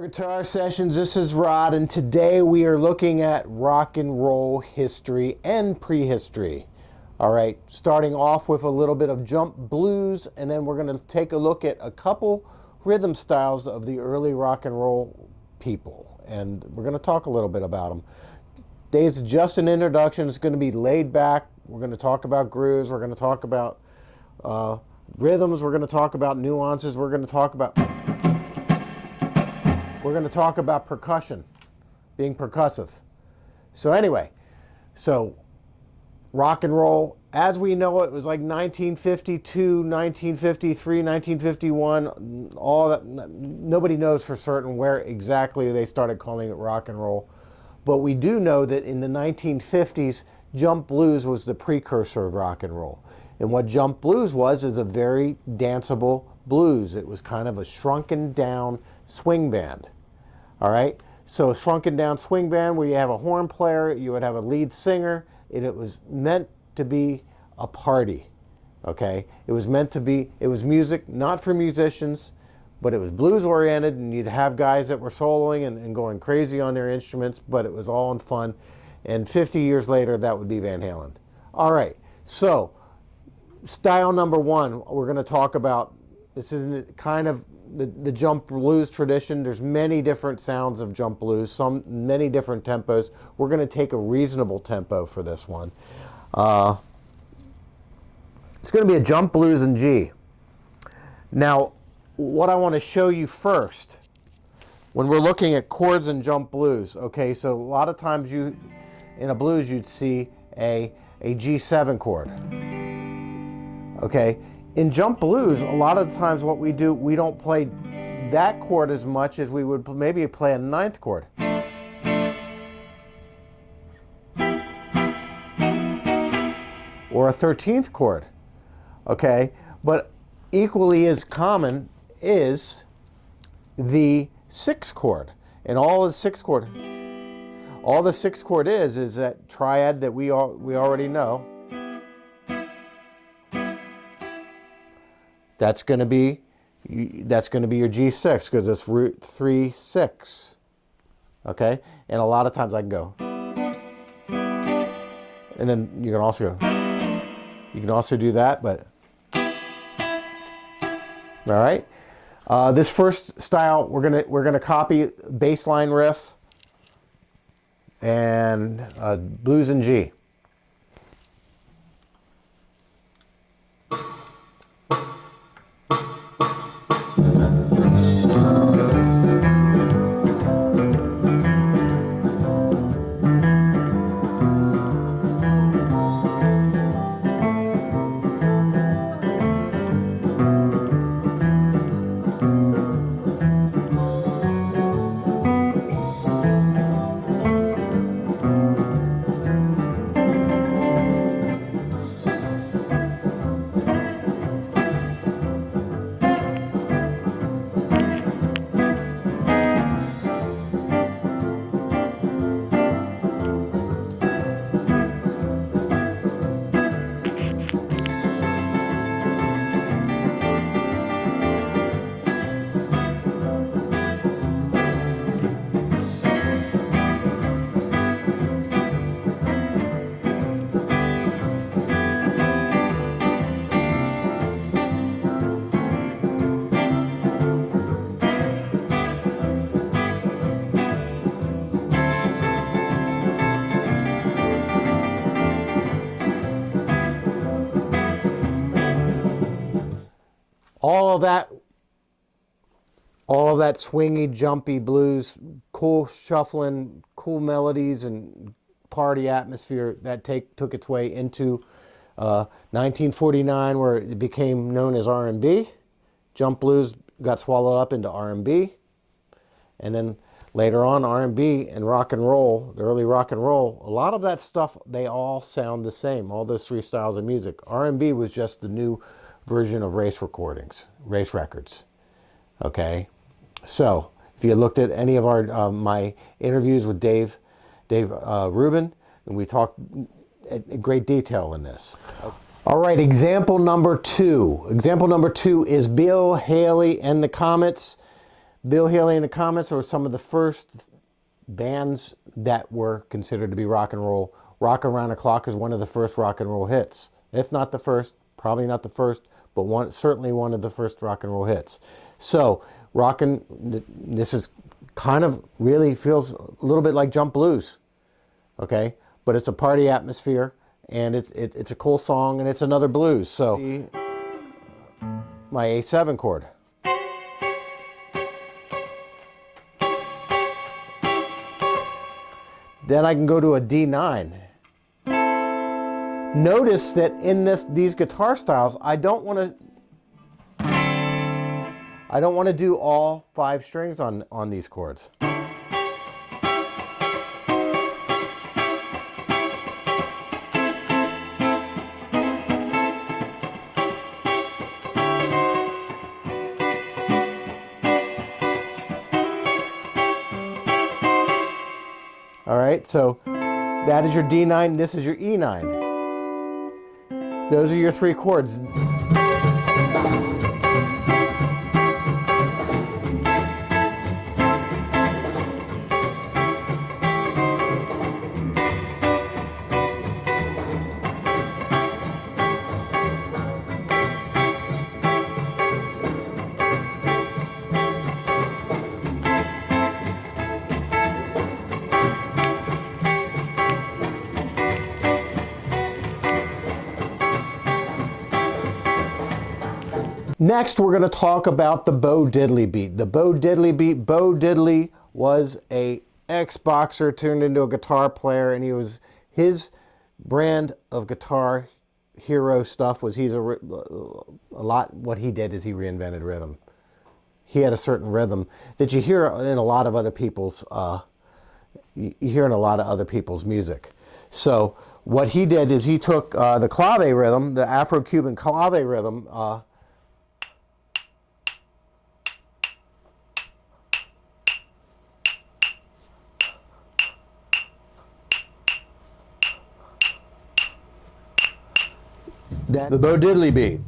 Guitar Sessions, this is Rod, and today we are looking at rock and roll history and prehistory. All right, starting off with a little bit of jump blues, and then we're going to take a look at a couple rhythm styles of the early rock and roll people, and we're going to talk a little bit about them. Today's just an introduction. It's going to be laid back. We're going to talk about grooves. We're going to talk about rhythms. We're going to talk about nuances. We're going to talk about percussion, being percussive. So anyway, rock and roll, as we know it, was like 1952, 1953, 1951, all that. Nobody knows for certain where exactly they started calling it rock and roll. But we do know that in the 1950s, jump blues was the precursor of rock and roll. And what jump blues is a very danceable blues. It was kind of a shrunken down swing band. All right, so a shrunken down swing band where you have a horn player, you would have a lead singer, and it was meant to be a party, okay? It was music not for musicians, but it was blues oriented, and you'd have guys that were soloing and going crazy on their instruments, but it was all in fun. And 50 years later, that would be Van Halen. All right, so style number one, we're going to talk about. This is kind of the jump blues tradition. There's many different sounds of jump blues, many different tempos. We're going to take a reasonable tempo for this one. It's going to be a jump blues in G. Now, what I want to show you first, when we're looking at chords and jump blues, okay, so a lot of times in a blues you'd see a G7 chord, okay? In jump blues, a lot of the times what we do, we don't play that chord as much as we would maybe play a ninth chord. Or a 13th chord, okay? But equally as common is the sixth chord. And all the sixth chord is that triad that we already know. That's going to be your G6 because it's root 3, 6. Okay? And a lot of times I can go. And then you can also do that, but all right. This first style we're gonna copy bass line riff and blues in G. All of that swingy, jumpy blues, cool shuffling, cool melodies, and party atmosphere that took its way into 1949, where it became known as R&B. Jump blues got swallowed up into R&B, and then later on, R&B and rock and roll, the early rock and roll, a lot of that stuff, they all sound the same. All those three styles of music. R&B was just the new version of race records. Okay, so if you looked at any of my interviews with Dave Rubin, and we talked in great detail in this. Okay. All right, example number two. Example number two is Bill Haley and the Comets. Bill Haley and the Comets were some of the first bands that were considered to be rock and roll. Rock Around the Clock is one of the first rock and roll hits. If not the first, probably not the first, but certainly one of the first rock and roll hits. So, this is kind of really feels a little bit like jump blues, okay? But it's a party atmosphere, and it's a cool song, and it's another blues. So, my A7 chord. Then I can go to a D9. Notice that in these guitar styles, I don't want to do all 5 strings on these chords. All right, so that is your D9, this is your E9. Those are your 3 chords. Next, we're going to talk about the Bo Diddley beat. The Bo Diddley beat. Bo Diddley was a ex-boxer turned into a guitar player, and his brand of guitar hero stuff was what he did is he reinvented rhythm. He had a certain rhythm that you hear in a lot of other people's music. So what he did is he took the clave rhythm, the Afro-Cuban clave rhythm. The Bo Diddley beat.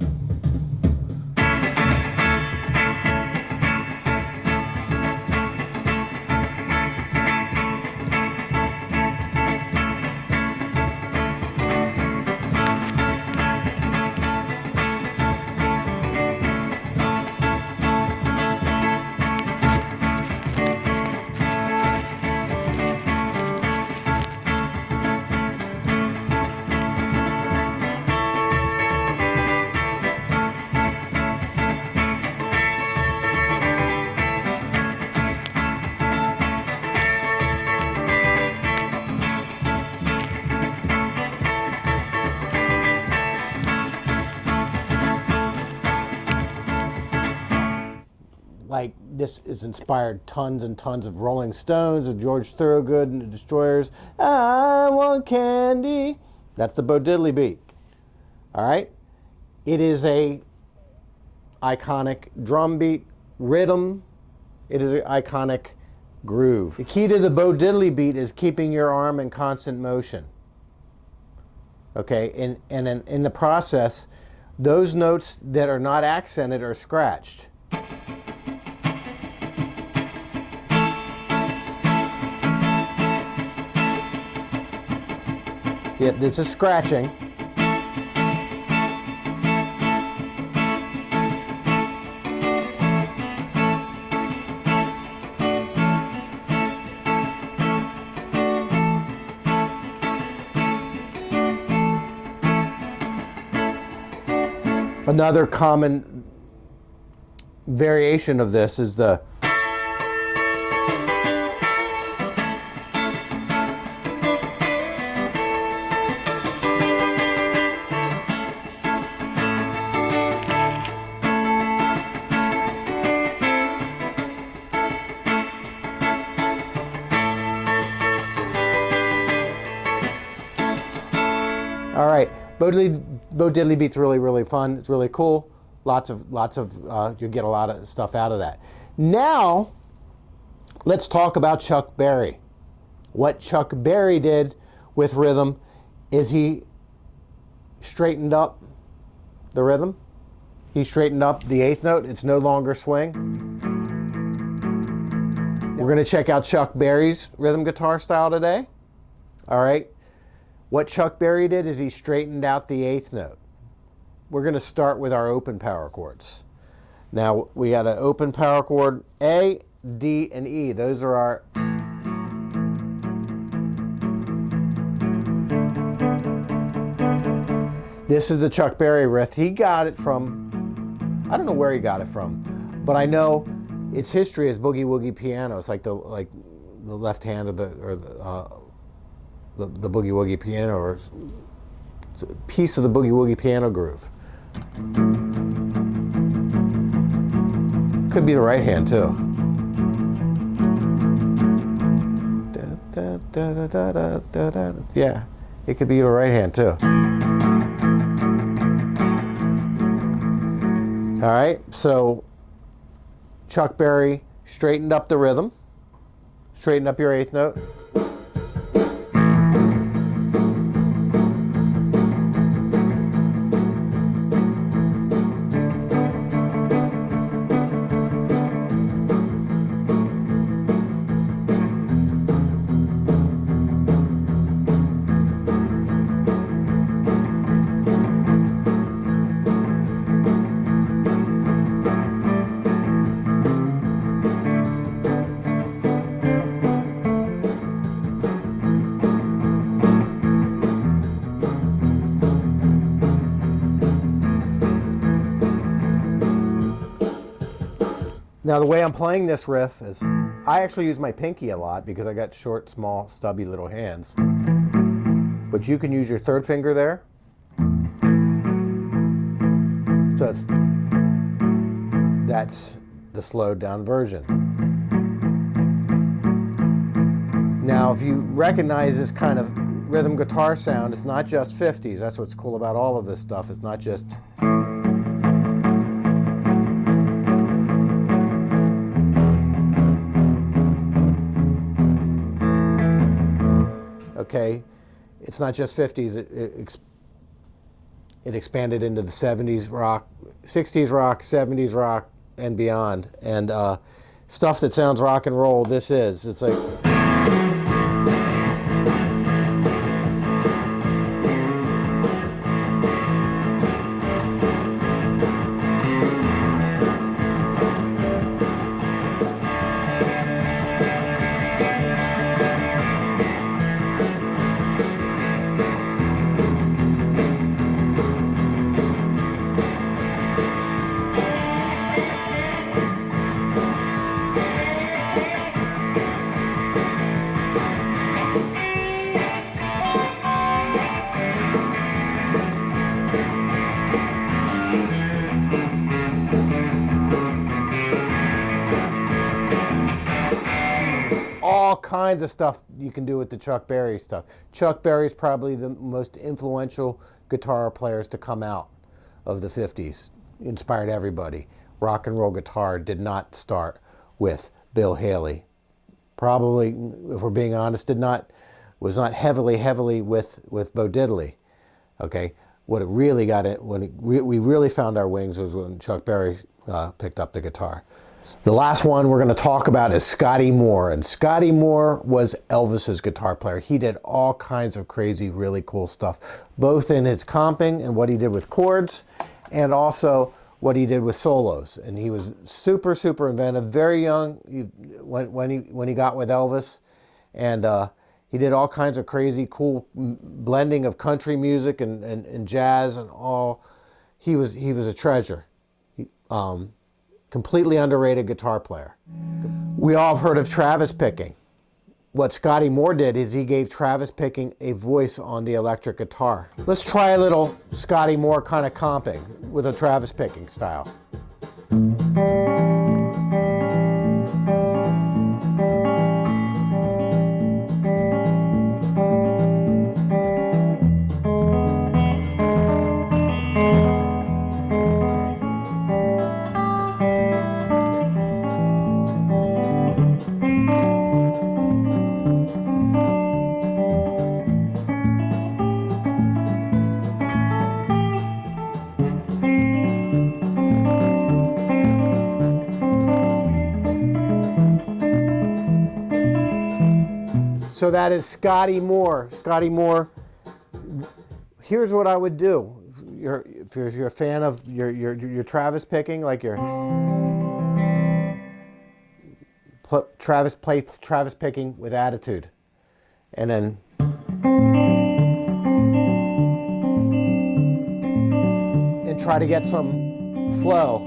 Like, this is inspired tons and tons of Rolling Stones, of George Thorogood and the Destroyers. I want candy. That's the Bo Diddley beat. All right? It is a iconic drum beat, rhythm. It is an iconic groove. The key to the Bo Diddley beat is keeping your arm in constant motion. Okay? And in the process, those notes that are not accented are scratched. Yeah, this is scratching. Another common variation of this is the all right, Bo Diddley beat's really, really fun. It's really cool. Lots of you get a lot of stuff out of that. Now, let's talk about Chuck Berry. What Chuck Berry did with rhythm is he straightened up the rhythm. He straightened up the 8th note. It's no longer swing. We're going to check out Chuck Berry's rhythm guitar style today. All right. What Chuck Berry did is he straightened out the eighth note. We're going to start with our open power chords. Now, we got an open power chord, A, D, and E. Those are our... This is the Chuck Berry riff. He got it from, I don't know where he got it from, but I know its history is boogie woogie piano. It's like the left hand of the boogie woogie piano, or it's a piece of the boogie woogie piano groove. Could be the right hand too. Yeah, it could be the right hand too. All right, so Chuck Berry straightened up the rhythm, straightened up your eighth note. Now the way I'm playing this riff is, I actually use my pinky a lot because I got short, small, stubby little hands. But you can use your third finger there. So that's the slowed down version. Now if you recognize this kind of rhythm guitar sound, it's not just 50s. That's what's cool about all of this stuff. It's not just... Okay, it's not just 50s, it expanded into the 70s rock, 60s rock, 70s rock, and beyond. And stuff that sounds rock and roll, this is. It's like... all kinds of stuff you can do with the Chuck Berry stuff. Chuck Berry's probably the most influential guitar players to come out of the 50s. Inspired everybody. Rock and roll guitar did not start with Bill Haley. Probably, if we're being honest, was not heavily with Bo Diddley. Okay, what it really got it, we really found our wings was when Chuck Berry picked up the guitar. The last one we're going to talk about is Scotty Moore. And Scotty Moore was Elvis's guitar player. He did all kinds of crazy, really cool stuff, both in his comping and what he did with chords, and also what he did with solos. And he was super, super inventive, very young when he got with Elvis. And he did all kinds of crazy, cool blending of country music and jazz and all. He was a treasure. Completely underrated guitar player. We all have heard of Travis picking. What Scotty Moore did is he gave Travis picking a voice on the electric guitar. Let's try a little Scotty Moore kind of comping with a Travis picking style. So that is Scotty Moore. Scotty Moore. Here's what I would do. If you're a fan of your Travis picking, like your Travis picking with attitude, and then try to get some flow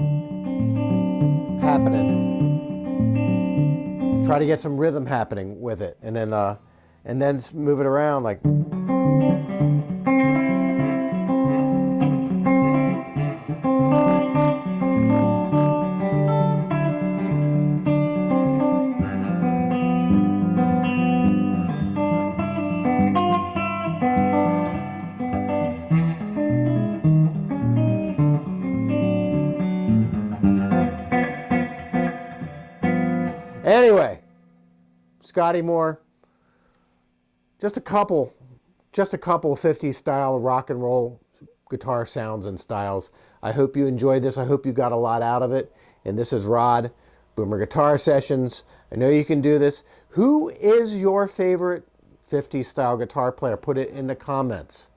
happening. Try to get some rhythm happening with it, and then move it around like. Anyway, Scotty Moore, just a couple 50s style rock and roll guitar sounds and styles. I hope you enjoyed this. I hope you got a lot out of it. And this is Rod, Boomer Guitar Sessions. I know you can do this. Who is your favorite 50s style guitar player? Put it in the comments.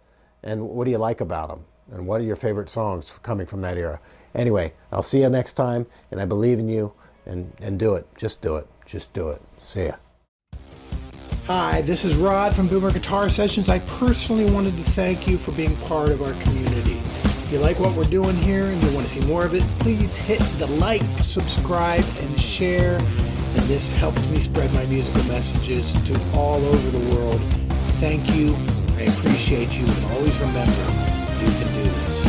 And what do you like about them? And what are your favorite songs coming from that era? Anyway, I'll see you next time, and I believe in you. And do it. Just do it. Just do it. See ya. Hi, this is Rod from Boomer Guitar Sessions. I personally wanted to thank you for being part of our community. If you like what we're doing here and you want to see more of it, please hit the like, subscribe, and share. And this helps me spread my musical messages to all over the world. Thank you. I appreciate you. And always remember, you can do this.